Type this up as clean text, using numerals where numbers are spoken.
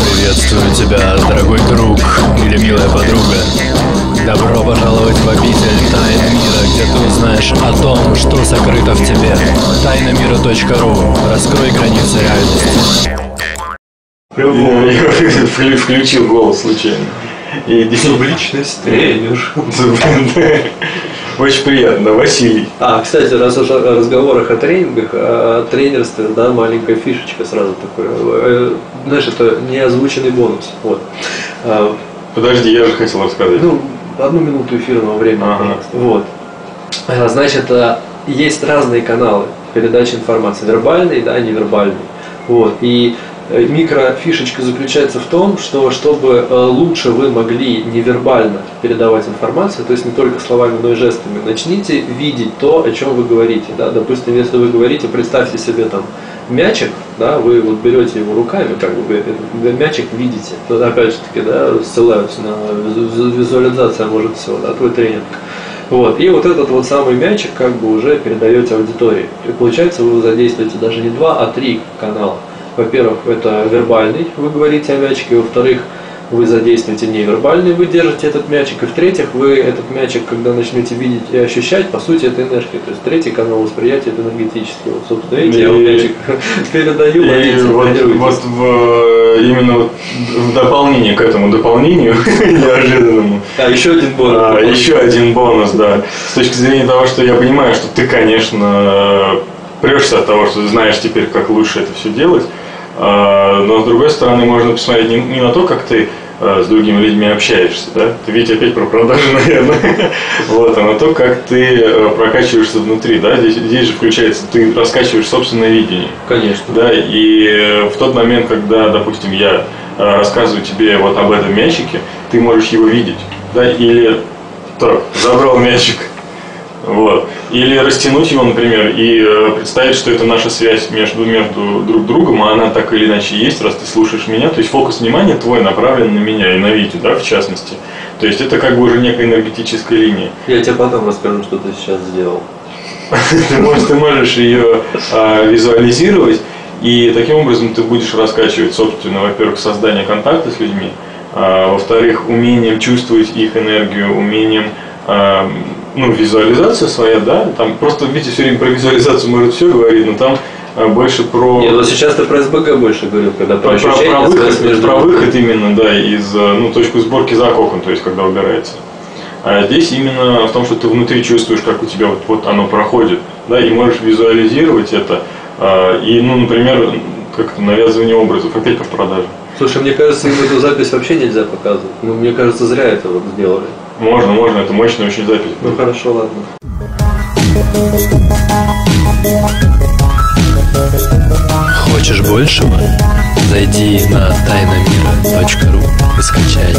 Приветствую тебя, дорогой друг или милая подруга. Добро пожаловать в обитель тайн мира, где ты узнаешь о том, что сокрыто в тебе. Тайнамира.ру. Раскрой границы реальности. Я включил голос случайно. Субличность тренер. Очень приятно, Василий. Кстати, раз уж о разговорах о тренингах, о тренерстве, да, маленькая фишечка сразу такое. Знаешь, это не озвученный бонус. Вот. Подожди, я же хотел рассказать. 1 минуту эфирного времени, пожалуйста. Вот. Значит, есть разные каналы передачи информации. Вербальный, да, невербальный. Вот. И микрофишечка заключается в том, что чтобы лучше вы могли невербально передавать информацию, то есть не только словами, но и жестами, начните видеть то, о чем вы говорите. Да? Допустим, если вы говорите, представьте себе там мячик, да, вы вот берете его руками, как бы этот мячик видите. То, опять же таки, да, ссылаются на визуализация, может, всего, да, твой тренинг. Вот. И вот этот вот самый мячик как бы уже передаете аудитории. И получается, вы задействуете даже не 2, а 3 канала. Во-первых, это вербальный, вы говорите о мячике, во-вторых, вы задействуете невербальный, вы держите этот мячик, и в-третьих, вы этот мячик, когда начнете видеть и ощущать, по сути, это энергия. То есть третий канал восприятия это энергетический. Вот, собственно, видите, я мячик передаю, именно в дополнение к этому дополнению неожиданному. Еще один бонус. Еще один бонус, да. С точки зрения того, что я понимаю, что ты, конечно, прешься от того, что ты знаешь теперь, как лучше это все делать. Но с другой стороны, можно посмотреть не на то, как ты с другими людьми общаешься, да? Ты ведь опять про продажи, наверное. Вот, а на то, как ты прокачиваешься внутри, да? Здесь же включается, ты раскачиваешь собственное видение. Конечно. Да, и в тот момент, когда, допустим, я рассказываю тебе вот об этом мячике, ты можешь его видеть, да? Или так, забрал мячик. Вот. Или растянуть его, например, и представить, что это наша связь между друг другом, а она так или иначе есть, раз ты слушаешь меня. То есть фокус внимания твой направлен на меня и на Витю, да, в частности. То есть это как бы уже некая энергетическая линия. Я тебе потом расскажу, что ты сейчас сделал. Ты можешь ее визуализировать, и таким образом ты будешь раскачивать, собственно, во-первых, создание контакта с людьми, во-вторых, умением чувствовать их энергию, умением визуализация своя, да, там просто, видите, все время про визуализацию может все говорить, но там больше про... Нет, но сейчас ты про СБГ больше говорил, когда про ощущения, про выход именно, да, из, точку сборки за окон, то есть, когда убирается. А здесь именно в том, что ты внутри чувствуешь, как у тебя вот оно проходит, да, и можешь визуализировать это, и, например, как-то навязывание образов, опять про продажи. Слушай, мне кажется, им эту запись вообще нельзя показывать. Мне кажется, зря это вот сделали. Можно, это мощная очень запись. Хорошо, ладно. Хочешь большего? Зайди на тайнамира.ру и скачай.